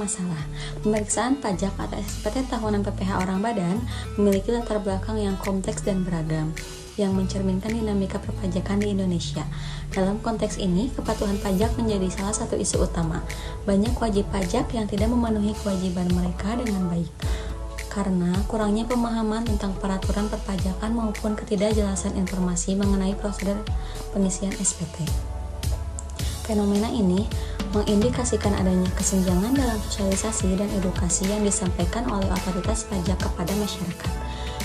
masalah. Pemeriksaan pajak atau SPT tahunan PPh orang badan memiliki latar belakang yang kompleks dan beragam, yang mencerminkan dinamika perpajakan di Indonesia. Dalam konteks ini, kepatuhan pajak menjadi salah satu isu utama. Banyak wajib pajak yang tidak memenuhi kewajiban mereka dengan baik, karena kurangnya pemahaman tentang peraturan perpajakan maupun ketidakjelasan informasi mengenai prosedur pengisian SPT. Fenomena ini mengindikasikan adanya kesenjangan dalam sosialisasi dan edukasi yang disampaikan oleh otoritas pajak kepada masyarakat.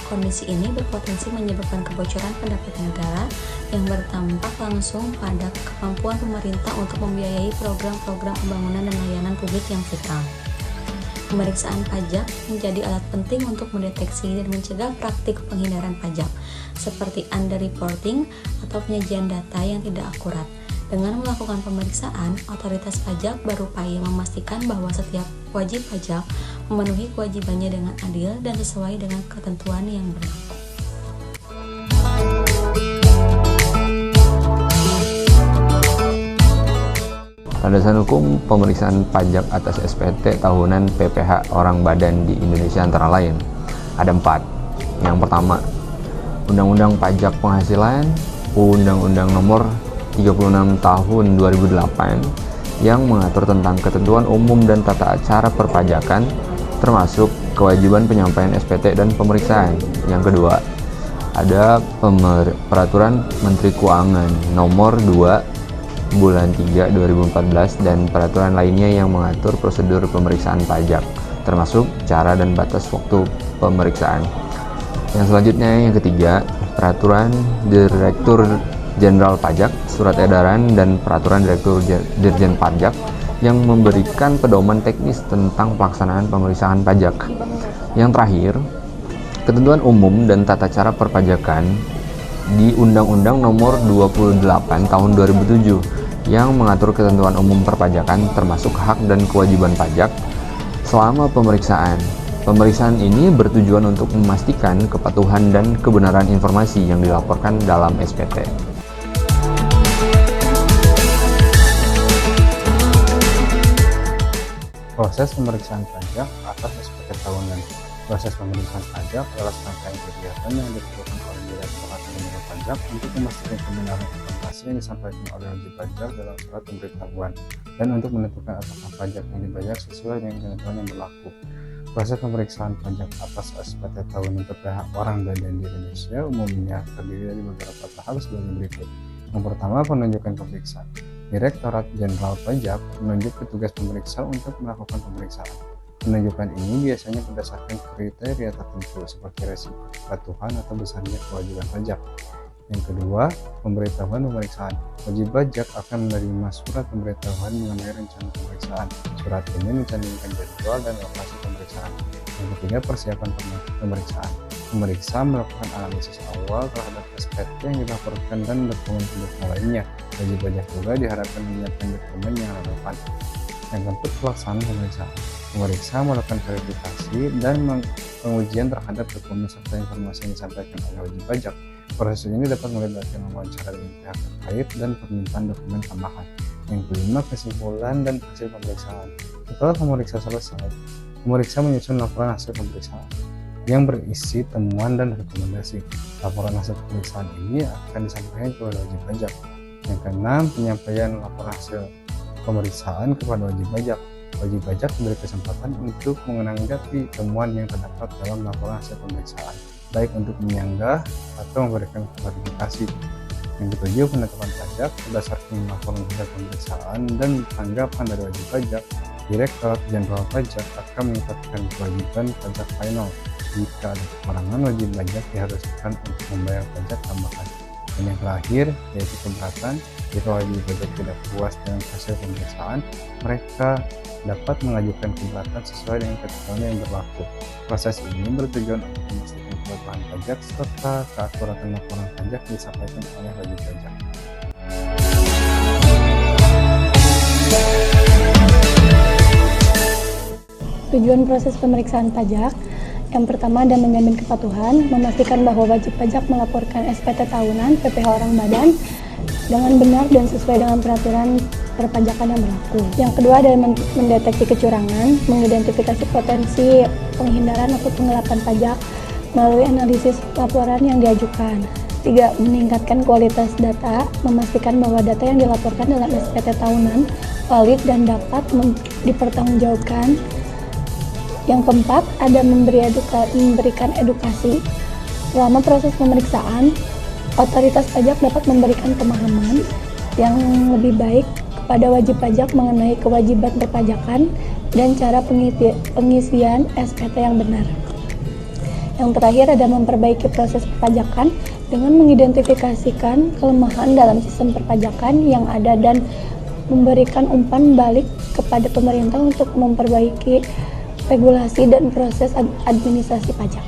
Kondisi ini berpotensi menyebabkan kebocoran pendapatan negara yang berdampak langsung pada kemampuan pemerintah untuk membiayai program-program pembangunan dan layanan publik yang vital. Pemeriksaan pajak menjadi alat penting untuk mendeteksi dan mencegah praktik penghindaran pajak, seperti underreporting atau penyajian data yang tidak akurat. Dengan melakukan pemeriksaan, otoritas pajak berupaya memastikan bahwa setiap wajib pajak memenuhi kewajibannya dengan adil dan sesuai dengan ketentuan yang berlaku. Landasan hukum pemeriksaan pajak atas SPT tahunan PPh orang badan di Indonesia antara lain ada 4. Yang pertama, Undang-Undang Pajak Penghasilan, Undang-Undang Nomor 36 Tahun 2008 yang mengatur tentang ketentuan umum dan tata cara perpajakan, termasuk kewajiban penyampaian SPT dan pemeriksaan. Yang kedua, ada Peraturan Menteri Keuangan Nomor 2 Bulan 3 2014 dan peraturan lainnya yang mengatur prosedur pemeriksaan pajak, termasuk cara dan batas waktu pemeriksaan. Yang selanjutnya, yang ketiga, Peraturan Direktur Jenderal Pajak, Surat Edaran, dan Peraturan Direktur Dirjen Pajak yang memberikan pedoman teknis tentang pelaksanaan pemeriksaan pajak. Yang terakhir, ketentuan umum dan tata cara perpajakan di Undang-Undang Nomor 28 Tahun 2007 yang mengatur ketentuan umum perpajakan termasuk hak dan kewajiban pajak selama pemeriksaan. Pemeriksaan ini bertujuan untuk memastikan kepatuhan dan kebenaran informasi yang dilaporkan dalam SPT. Proses pemeriksaan pajak atas SPT tahunan. Proses pemeriksaan pajak adalah serangkaian kegiatan yang dilakukan oleh Direktorat Jenderal Pajak untuk memastikan kebenaran informasi yang disampaikan oleh wajib pajak dalam surat pemberitahuan dan untuk menentukan apakah pajak yang dibayar sesuai dengan ketentuan yang berlaku. Proses pemeriksaan pajak atas SPT tahunan PPh orang badan di Indonesia umumnya terdiri dari beberapa tahap sebagai berikut. Yang pertama, penunjukan pemeriksa. Direktorat Jenderal Pajak menunjuk petugas pemeriksa untuk melakukan pemeriksaan. Penunjukan ini biasanya berdasarkan kriteria tertentu seperti resiko kepatuhan atau besarnya kewajiban pajak. Yang kedua, pemberitahuan pemeriksaan. Wajib pajak akan menerima surat pemberitahuan mengenai rencana pemeriksaan. Surat ini mencantumkan jadwal dan lokasi pemeriksaan. Yang ketiga, persiapan pemeriksaan. Pemeriksa melakukan analisis awal terhadap SPT yang dilaporkan dan dokumen-dokumen lainnya. Wajib pajak juga diharapkan menyiapkan dokumen yang relevan. Yang keempat, pelaksanaan pemeriksaan. Pemeriksa melakukan verifikasi dan pengujian terhadap dokumen serta informasi yang disampaikan oleh wajib pajak. Proses ini dapat melibatkan wawancara dengan pihak terkait dan permintaan dokumen tambahan. Yang kelima, kesimpulan dan hasil pemeriksaan. Setelah pemeriksa selesai, pemeriksa menyusun laporan hasil pemeriksaan yang berisi temuan dan rekomendasi. Laporan hasil pemeriksaan ini akan disampaikan kepada wajib pajak. Yang keenam, penyampaian laporan hasil pemeriksaan kepada wajib pajak. Wajib pajak diberi kesempatan untuk menanggapi temuan yang terdapat dalam laporan hasil pemeriksaan, baik untuk menyanggah atau memberikan klarifikasi. Yang ketujuh, penetapan pajak. Berdasarkan laporan hasil pemeriksaan dan tanggapan dari wajib pajak, Direktorat Jenderal Pajak akan menetapkan kewajiban pajak final. Jika ada kekurangan, wajib pajak diharuskan untuk membayar pajak tambahan. Dan yang terakhir, yaitu keberatan. Jika wajib pajak tidak puas dengan hasil pemeriksaan, mereka dapat mengajukan keberatan sesuai dengan ketentuan yang berlaku. Proses ini bertujuan untuk memastikan kepatuhan pajak serta keakuratan laporan pajak disampaikan oleh wajib pajak. Tujuan proses pemeriksaan pajak yang pertama adalah menjamin kepatuhan, memastikan bahwa wajib pajak melaporkan SPT tahunan PPh orang badan dengan benar dan sesuai dengan peraturan perpajakan yang berlaku. Yang kedua adalah mendeteksi kecurangan, mengidentifikasi potensi penghindaran atau penggelapan pajak melalui analisis laporan yang diajukan. 3. Meningkatkan kualitas data, memastikan bahwa data yang dilaporkan dalam SPT tahunan valid dan dapat dipertanggungjawabkan. Yang keempat, ada memberikan edukasi. Selama proses pemeriksaan, otoritas pajak dapat memberikan pemahaman yang lebih baik kepada wajib pajak mengenai kewajiban perpajakan dan cara pengisian SPT yang benar. Yang terakhir ada memperbaiki proses perpajakan dengan mengidentifikasikan kelemahan dalam sistem perpajakan yang ada dan memberikan umpan balik kepada pemerintah untuk memperbaiki regulasi dan proses administrasi pajak.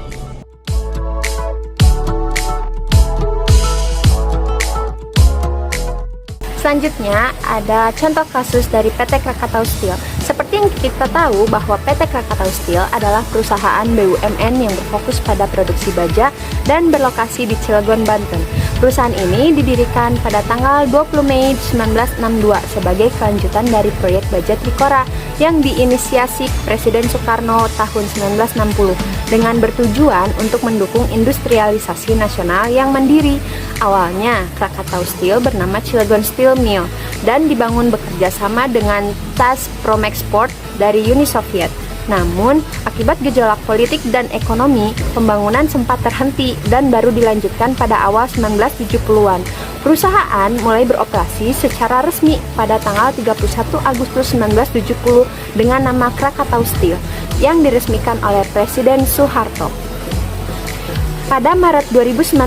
Selanjutnya ada contoh kasus dari PT Krakatau Steel. Seperti yang kita tahu bahwa PT Krakatau Steel adalah perusahaan BUMN yang berfokus pada produksi baja dan berlokasi di Cilegon, Banten. Perusahaan ini didirikan pada tanggal 20 Mei 1962 sebagai kelanjutan dari proyek baja Trikora yang diinisiasi Presiden Soekarno tahun 1960 dengan bertujuan untuk mendukung industrialisasi nasional yang mandiri. Awalnya, Krakatau Steel bernama Cilegon Steel Mill dan dibangun bekerja sama dengan TAS Promexport dari Uni Soviet. Namun, akibat gejolak politik dan ekonomi, pembangunan sempat terhenti dan baru dilanjutkan pada awal 1970-an. Perusahaan mulai beroperasi secara resmi pada tanggal 31 Agustus 1970 dengan nama Krakatau Steel yang diresmikan oleh Presiden Soeharto. Pada Maret 2019,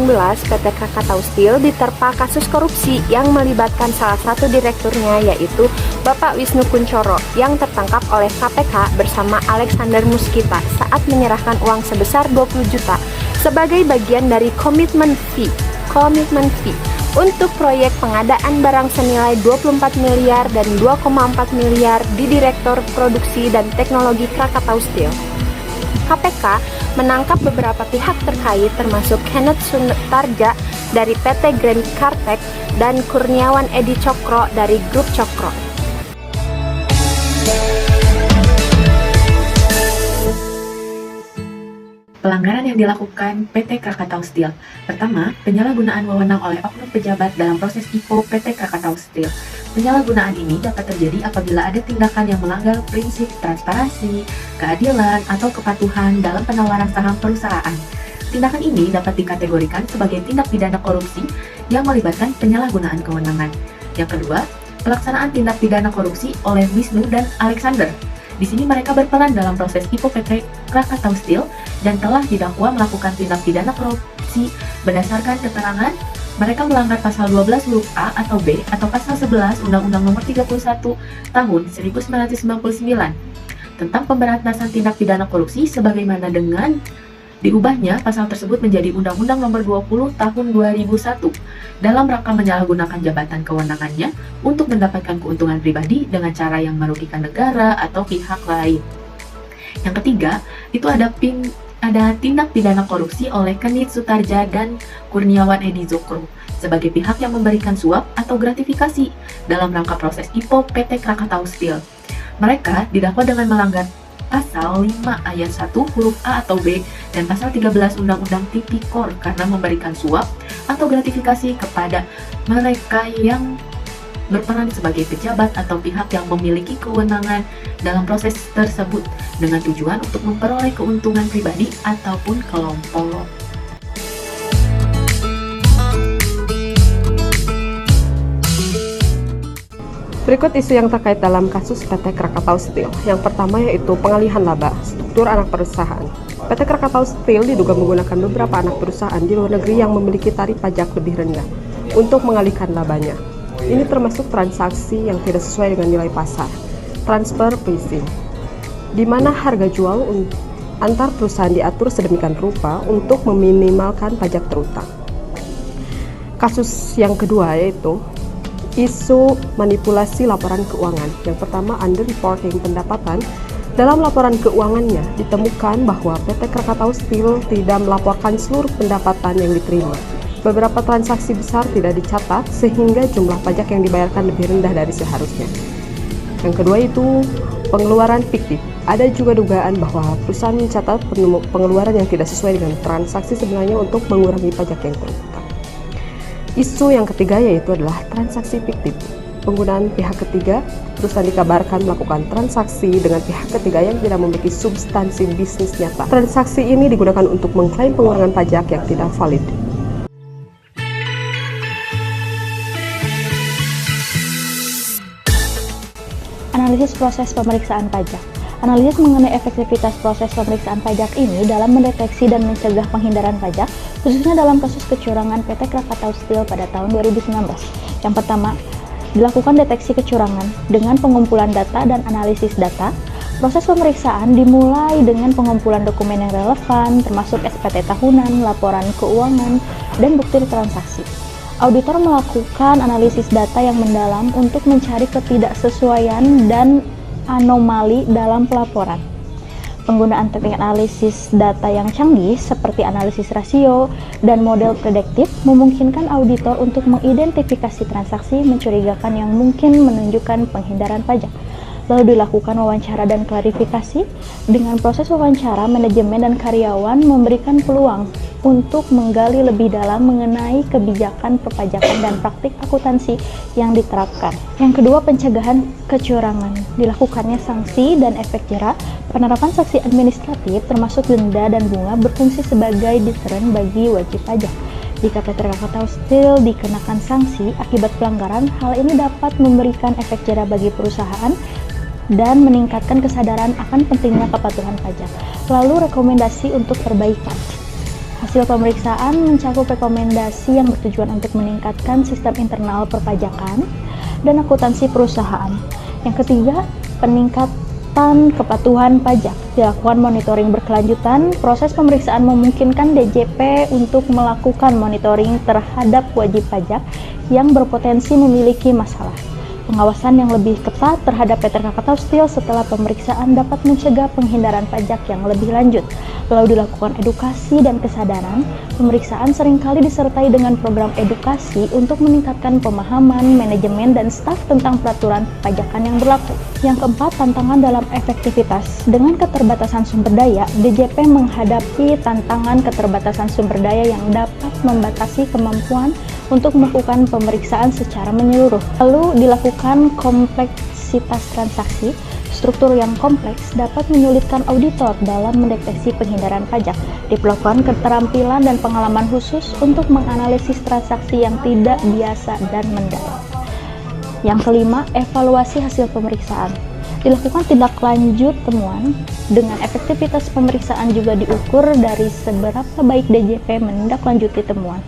PT Krakatau Steel diterpa kasus korupsi yang melibatkan salah satu direkturnya yaitu Bapak Wisnu Kunchoro yang tertangkap oleh KPK bersama Alexander Muskita saat menyerahkan uang sebesar 20 juta sebagai bagian dari komitmen fee untuk proyek pengadaan barang senilai 24 miliar dan 2,4 miliar di Direktur Produksi dan Teknologi Krakatau Steel. KPK menangkap beberapa pihak terkait termasuk Kenneth Sutarja dari PT Grand Kartek dan Kurniawan Edi Cokro dari Grup Cokro. Pelanggaran yang dilakukan PT Krakatau Steel. Pertama, penyalahgunaan wewenang oleh oknum pejabat dalam proses IPO PT Krakatau Steel. Penyalahgunaan ini dapat terjadi apabila ada tindakan yang melanggar prinsip transparansi, keadilan, atau kepatuhan dalam penawaran saham perusahaan. Tindakan ini dapat dikategorikan sebagai tindak pidana korupsi yang melibatkan penyalahgunaan kewenangan. Yang kedua, pelaksanaan tindak pidana korupsi oleh Wisnu dan Alexander. Di sini mereka berperan dalam proses IPO PT Krakatau Steel dan telah didakwa melakukan tindak pidana korupsi berdasarkan keterangan mereka melanggar pasal 12 huruf A atau B atau pasal 11 Undang-Undang Nomor 31 Tahun 1999 tentang pemberantasan tindak pidana korupsi sebagaimana dengan diubahnya pasal tersebut menjadi Undang-Undang Nomor 20 Tahun 2001 dalam rangka menyalahgunakan jabatan kewenangannya untuk mendapatkan keuntungan pribadi dengan cara yang merugikan negara atau pihak lain. Yang ketiga, itu ada tindak pidana korupsi oleh Kenneth Sutarja dan Kurniawan Edi Cokro sebagai pihak yang memberikan suap atau gratifikasi dalam rangka proses IPO PT Krakatau Steel. Mereka didakwa dengan melanggar Pasal 5 ayat 1 huruf A atau B dan Pasal 13 Undang-Undang Tipikor karena memberikan suap atau gratifikasi kepada mereka yang berperan sebagai pejabat atau pihak yang memiliki kewenangan dalam proses tersebut dengan tujuan untuk memperoleh keuntungan pribadi ataupun kelompok. Berikut isu yang terkait dalam kasus PT Krakatau Steel. Yang pertama yaitu pengalihan laba, struktur anak perusahaan. PT Krakatau Steel diduga menggunakan beberapa anak perusahaan di luar negeri yang memiliki tarif pajak lebih rendah untuk mengalihkan labanya. Ini termasuk transaksi yang tidak sesuai dengan nilai pasar, transfer pricing, di mana harga jual antar perusahaan diatur sedemikian rupa untuk meminimalkan pajak terutang. Kasus yang kedua yaitu isu manipulasi laporan keuangan. Yang pertama, underreporting pendapatan. Dalam laporan keuangannya ditemukan bahwa PT Krakatau Steel tidak melaporkan seluruh pendapatan yang diterima. Beberapa transaksi besar tidak dicatat sehingga jumlah pajak yang dibayarkan lebih rendah dari seharusnya. Yang kedua itu pengeluaran fiktif. Ada juga dugaan bahwa perusahaan mencatat pengeluaran yang tidak sesuai dengan transaksi sebenarnya untuk mengurangi pajak yang terutang. Isu yang ketiga yaitu adalah transaksi fiktif. Penggunaan pihak ketiga, perusahaan dikabarkan melakukan transaksi dengan pihak ketiga yang tidak memiliki substansi bisnis nyata. Transaksi ini digunakan untuk mengklaim pengurangan pajak yang tidak valid. Analisis proses pemeriksaan pajak. Analisis mengenai efektivitas proses pemeriksaan pajak ini dalam mendeteksi dan mencegah penghindaran pajak, khususnya dalam kasus kecurangan PT Krakatau Steel pada tahun 2019. Yang pertama, dilakukan deteksi kecurangan dengan pengumpulan data dan analisis data. Proses pemeriksaan dimulai dengan pengumpulan dokumen yang relevan, termasuk SPT tahunan, laporan keuangan, dan bukti transaksi. Auditor melakukan analisis data yang mendalam untuk mencari ketidaksesuaian dan anomali dalam pelaporan. Penggunaan teknik analisis data yang canggih seperti analisis rasio dan model prediktif memungkinkan auditor untuk mengidentifikasi transaksi mencurigakan yang mungkin menunjukkan penghindaran pajak. Lalu dilakukan wawancara dan klarifikasi. Dengan proses wawancara, manajemen dan karyawan memberikan peluang untuk menggali lebih dalam mengenai kebijakan perpajakan dan praktik akuntansi yang diterapkan. Yang kedua, pencegahan kecurangan. Dilakukannya sanksi dan efek jera. Penerapan sanksi administratif termasuk denda dan bunga berfungsi sebagai deteren bagi wajib pajak. Jika PT Krakatau Steel dikenakan sanksi akibat pelanggaran, hal ini dapat memberikan efek jera bagi perusahaan dan meningkatkan kesadaran akan pentingnya kepatuhan pajak. Lalu rekomendasi untuk perbaikan. Hasil pemeriksaan mencakup rekomendasi yang bertujuan untuk meningkatkan sistem internal perpajakan dan akuntansi perusahaan. Yang ketiga, peningkatan kepatuhan pajak. Dilakukan monitoring berkelanjutan. Proses pemeriksaan memungkinkan DJP untuk melakukan monitoring terhadap wajib pajak yang berpotensi memiliki masalah. Pengawasan yang lebih ketat terhadap PT Krakatau Steel setelah pemeriksaan dapat mencegah penghindaran pajak yang lebih lanjut. Lalu dilakukan edukasi dan kesadaran. Pemeriksaan seringkali disertai dengan program edukasi untuk meningkatkan pemahaman manajemen dan staf tentang peraturan pajakan yang berlaku. Yang keempat, tantangan dalam efektivitas. Dengan keterbatasan sumber daya, DJP menghadapi tantangan keterbatasan sumber daya yang dapat membatasi kemampuan untuk melakukan pemeriksaan secara menyeluruh. Lalu dilakukan kompleksitas transaksi. Struktur yang kompleks dapat menyulitkan auditor dalam mendeteksi penghindaran pajak. Diperlukan keterampilan dan pengalaman khusus untuk menganalisis transaksi yang tidak biasa dan mendalam. Yang kelima, evaluasi hasil pemeriksaan. Dilakukan tindak lanjut temuan. Dengan efektivitas pemeriksaan juga diukur dari seberapa baik DJP menindaklanjuti temuan.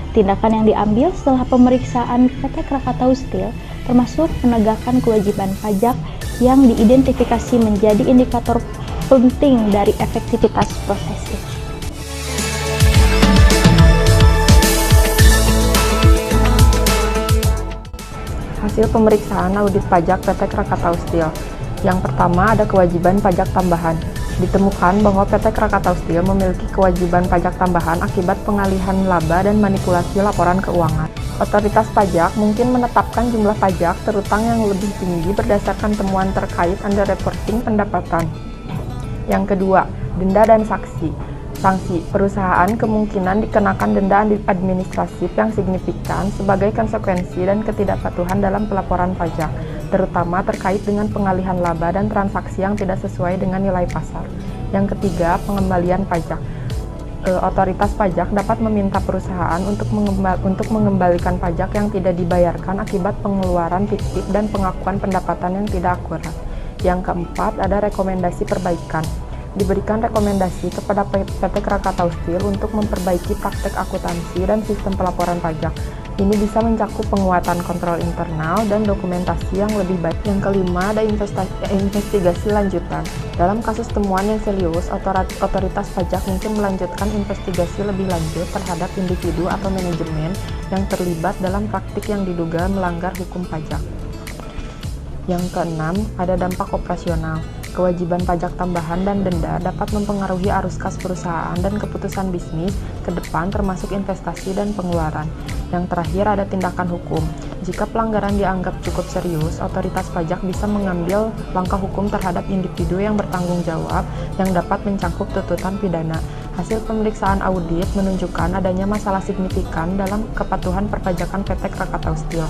Tindakan yang diambil setelah pemeriksaan PT Krakatau Steel termasuk penegakan kewajiban pajak yang diidentifikasi menjadi indikator penting dari efektivitas proses ini. Hasil pemeriksaan audit pajak PT Krakatau Steel. Yang pertama ada kewajiban pajak tambahan. Ditemukan bahwa PT Krakatau Steel memiliki kewajiban pajak tambahan akibat pengalihan laba dan manipulasi laporan keuangan. Otoritas pajak mungkin menetapkan jumlah pajak terutang yang lebih tinggi berdasarkan temuan terkait underreporting pendapatan. Yang kedua, denda dan sanksi. Perusahaan kemungkinan dikenakan denda administratif yang signifikan sebagai konsekuensi dan ketidakpatuhan dalam pelaporan pajak, terutama terkait dengan pengalihan laba dan transaksi yang tidak sesuai dengan nilai pasar. Yang ketiga, pengembalian pajak. Otoritas pajak dapat meminta perusahaan untuk mengembalikan pajak yang tidak dibayarkan akibat pengeluaran fiktif dan pengakuan pendapatan yang tidak akurat. Yang keempat, ada rekomendasi perbaikan. Diberikan rekomendasi kepada PT Krakatau Steel untuk memperbaiki praktek akuntansi dan sistem pelaporan pajak. Ini bisa mencakup penguatan kontrol internal dan dokumentasi yang lebih baik. Yang kelima, ada investigasi lanjutan. Dalam kasus temuan yang serius, otoritas pajak mungkin melanjutkan investigasi lebih lanjut terhadap individu atau manajemen yang terlibat dalam praktik yang diduga melanggar hukum pajak. Yang keenam, ada dampak operasional. kewajiban pajak tambahan dan denda dapat mempengaruhi arus kas perusahaan dan keputusan bisnis ke depan termasuk investasi dan pengeluaran. Yang terakhir ada tindakan hukum. Jika pelanggaran dianggap cukup serius, otoritas pajak bisa mengambil langkah hukum terhadap individu yang bertanggung jawab yang dapat mencangkup tuntutan pidana. Hasil pemeriksaan audit menunjukkan adanya masalah signifikan dalam kepatuhan perpajakan PT Krakatau Steel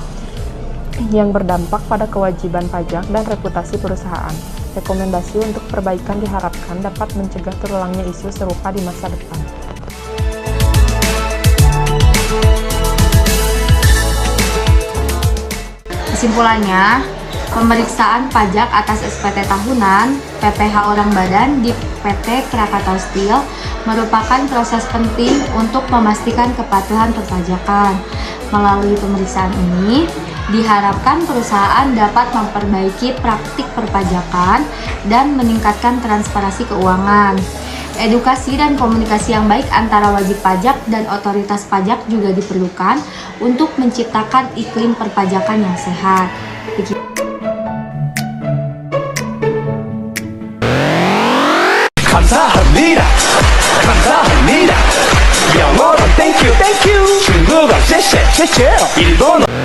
yang berdampak pada kewajiban pajak dan reputasi perusahaan. Rekomendasi untuk perbaikan diharapkan dapat mencegah terulangnya isu serupa di masa depan. Kesimpulannya, pemeriksaan pajak atas SPT tahunan PPh orang badan di PT Krakatau Steel merupakan proses penting untuk memastikan kepatuhan perpajakan. Melalui pemeriksaan ini, diharapkan perusahaan dapat memperbaiki praktik perpajakan dan meningkatkan transparansi keuangan. Edukasi dan komunikasi yang baik antara wajib pajak dan otoritas pajak juga diperlukan untuk menciptakan iklim perpajakan yang sehat. 감사합니다. 감사합니다. 영어로 thank you. 중국어 谢谢. 일본어